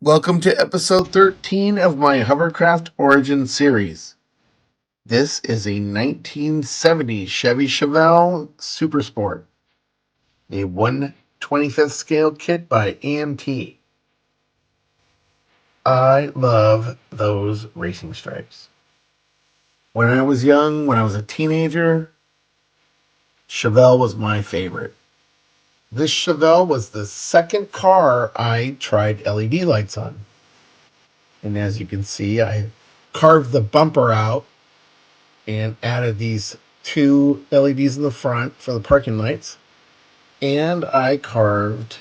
Welcome to episode 13 of my Hovercraft Origin series. This is a 1970 Chevy Chevelle Super Sport, a 1/25th scale kit by AMT. I love those racing stripes. When I was young, when I was a teenager, Chevelle was my favorite. This Chevelle was the second car I tried LED lights on. And as you can see, I carved the bumper out and added these two LEDs in the front for the parking lights. And I carved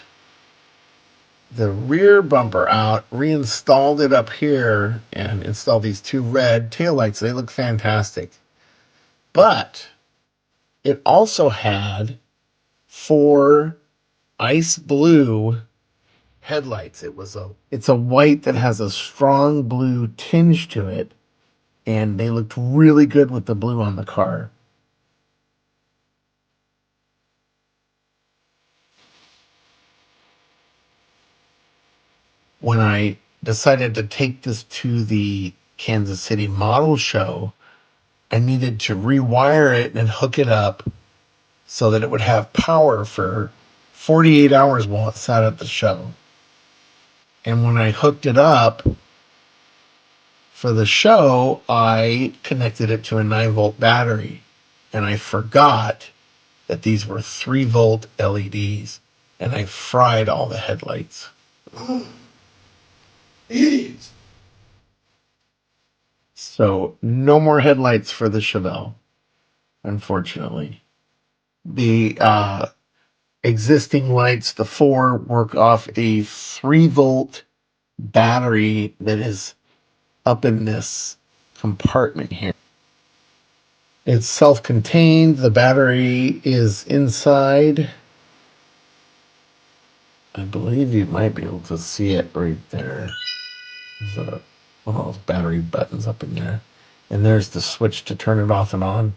the rear bumper out, reinstalled it up here, and installed these two red taillights. They look fantastic. But it also had four ice blue headlights. It's a white that has a strong blue tinge to it, and they looked really good with the blue on the car. When I decided to take this to the Kansas City Model Show, I needed to rewire it and hook it up so that it would have power for 48 hours while it sat at the show. And when I hooked it up for the show, I connected it to a 9-volt battery. And I forgot that these were 3-volt LEDs. And I fried all the headlights. So no more headlights for the Chevelle, unfortunately. The existing lights, the four, work off a 3-volt battery that is up in this compartment here. It's self-contained. The battery is inside. I believe you might be able to see it right there. There's one of those battery buttons up in there. And there's the switch to turn it off and on.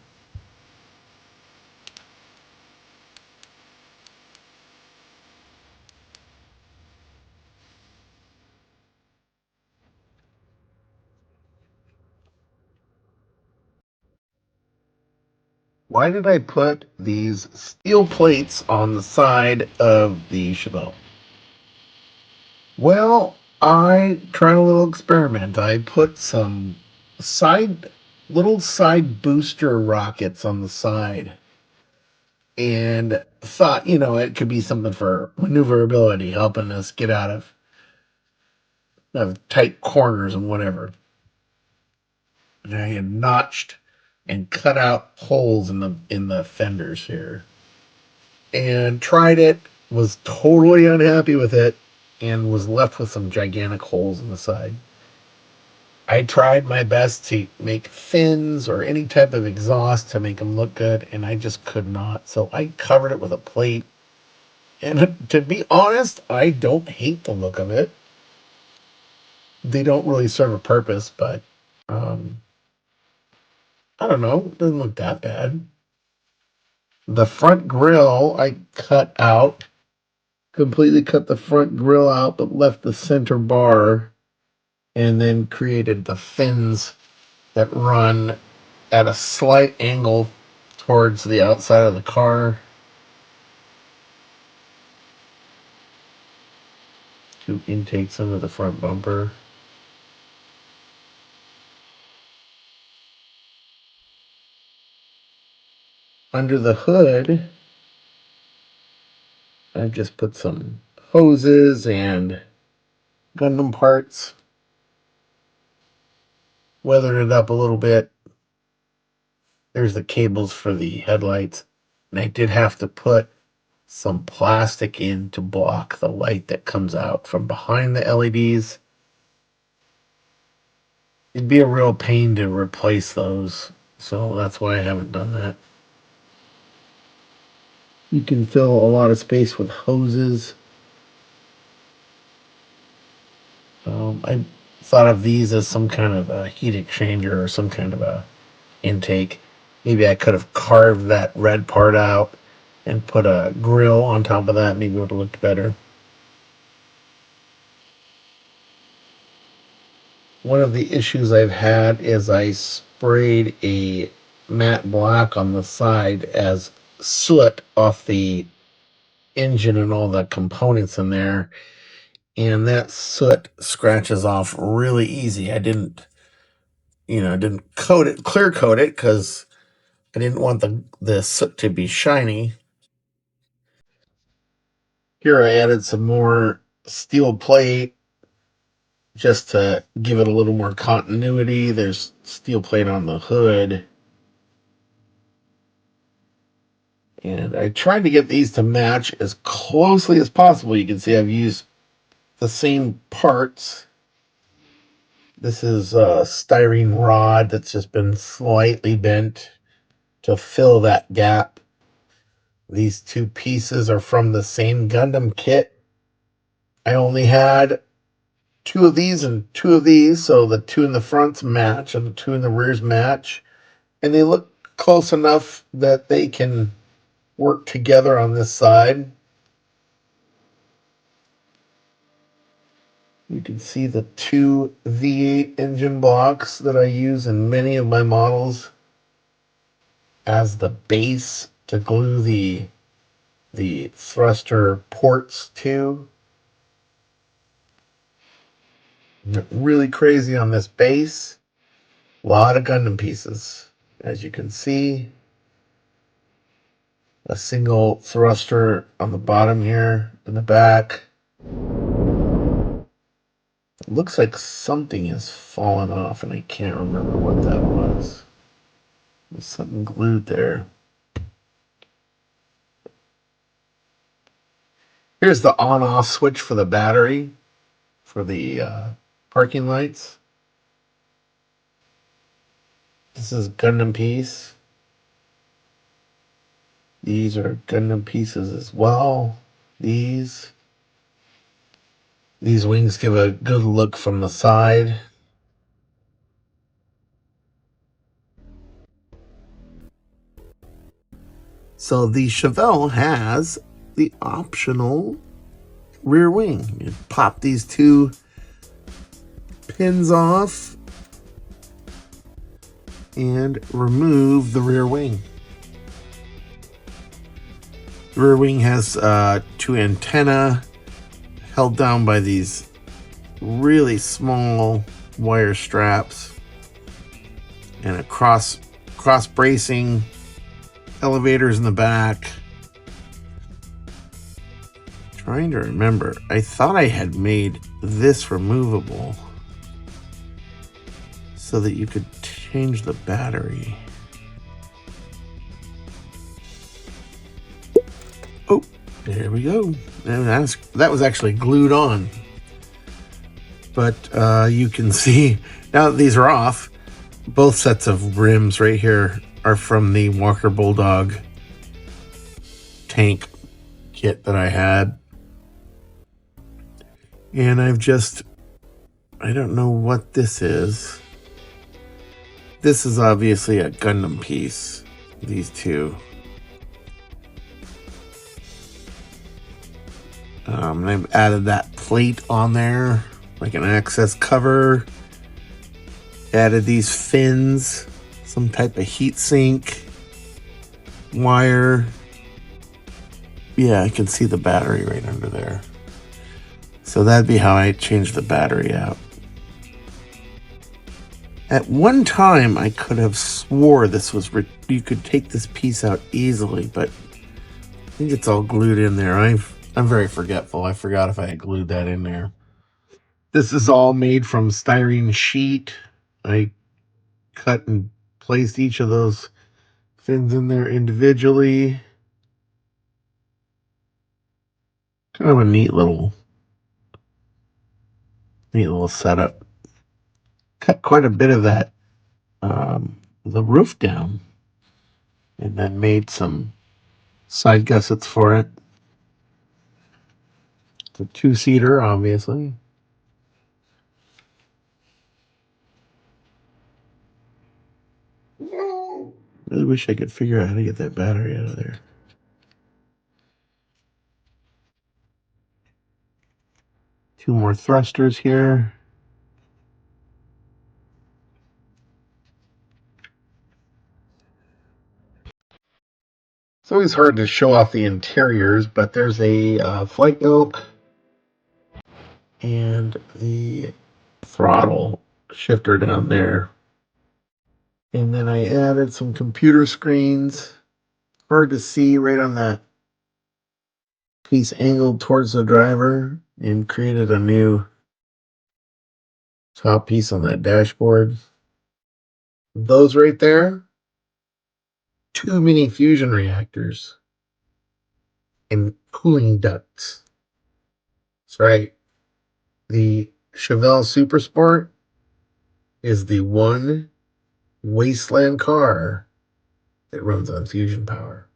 Why did I put these steel plates on the side of the Chevelle? Well, I tried a little experiment. I put some little side booster rockets on the side and thought, it could be something for maneuverability, helping us get out of tight corners and whatever. And I had notched and cut out holes in the fenders here. And tried it, was totally unhappy with it, and was left with some gigantic holes in the side. I tried my best to make fins or any type of exhaust to make them look good, and I just could not. So I covered it with a plate. And to be honest, I don't hate the look of it. They don't really serve a purpose, but um, I don't know. It doesn't look that bad. The front grill I cut out, completely cut the front grill out, but left the center bar, and then created the fins that run at a slight angle towards the outside of the car. Two intakes under the front bumper. Under the hood, I've just put some hoses and Gundam parts. Weathered it up a little bit. There's the cables for the headlights. And I did have to put some plastic in to block the light that comes out from behind the LEDs. It'd be a real pain to replace those, so that's why I haven't done that. You can fill a lot of space with hoses. I thought of these as some kind of a heat exchanger or some kind of a intake. Maybe I could have carved that red part out and put a grill on top of that. Maybe it would have looked better. one of the issues I've had is I sprayed a matte black on the side as soot off the engine and all the components in there, and that soot scratches off really easy. I didn't, didn't coat it, clear coat it, because I didn't want the soot to be shiny. Here I added some more steel plate just to give it a little more continuity. There's steel plate on the hood. And I tried to get these to match as closely as possible. You can see I've used the same parts. This is a styrene rod that's just been slightly bent to fill that gap. These two pieces are from the same Gundam kit. I only had two of these and two of these, so the two in the fronts match and the two in the rears match. And they look close enough that they can work together on this side. You can see the two V8 engine blocks that I use in many of my models as the base to glue the thruster ports to. Really crazy on this base. A lot of Gundam pieces. As you can see, a single thruster on the bottom here in the back. It looks like something has fallen off and I can't remember what that was. There's something glued there. Here's the on-off switch for the battery for the parking lights. This is Gundam piece. These are Gundam pieces as well. These wings give a good look from the side. So the Chevelle has the optional rear wing. You pop these two pins off and remove the rear wing. The rear wing has two antennae held down by these really small wire straps and a cross bracing elevators in the back. Trying to remember, I thought I had made this removable so that you could change the battery. Oh, there we go. And that was actually glued on. But you can see now that these are off, both sets of rims right here are from the Walker Bulldog tank kit that I had. And I don't know what this is. This is obviously a Gundam piece, these two. And I've added that plate on there, like an access cover. Added these fins, some type of heat sink, wire. Yeah, I can see the battery right under there. So that'd be how I change the battery out. At one time, I could have swore this was you could take this piece out easily, but I think it's all glued in there. I'm very forgetful. I forgot if I had glued that in there. This is all made from styrene sheet. I cut and placed each of those fins in there individually. Kind of a neat little setup. Cut quite a bit of that the roof down, and then made some side gussets for it. It's a two-seater, obviously. Really wish I could figure out how to get that battery out of there. Two more thrusters here. It's always hard to show off the interiors, but there's a flight yoke and the throttle shifter down there. And then I added some computer screens. Hard to see right on that piece angled towards the driver, and created a new top piece on that dashboard. Those right there, 2 mini fusion reactors and cooling ducts. That's right. The Chevelle Super Sport is the one wasteland car that runs on fusion power.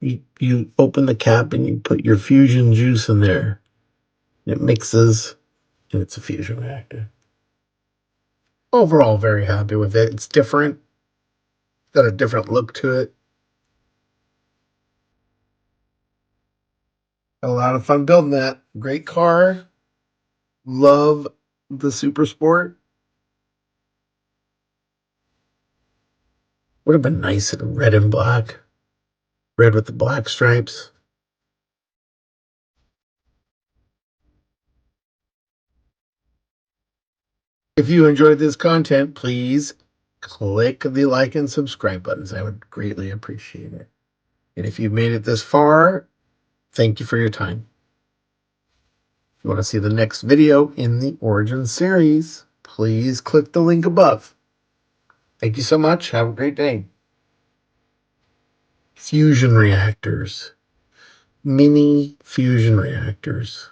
You open the cap and you put your fusion juice in there. It mixes, and it's a fusion reactor. Overall, very happy with it. It's different. Got a different look to it. Had a lot of fun building that. Great car. Love the Super Sport. Would have been nice in red and black. Red with the black stripes. If you enjoyed this content, please click the like and subscribe buttons. I would greatly appreciate it. And if you've made it this far, thank you for your time. If you want to see the next video in the Origin series, please click the link above. Thank you so much. Have a great day. Fusion reactors. Mini fusion reactors.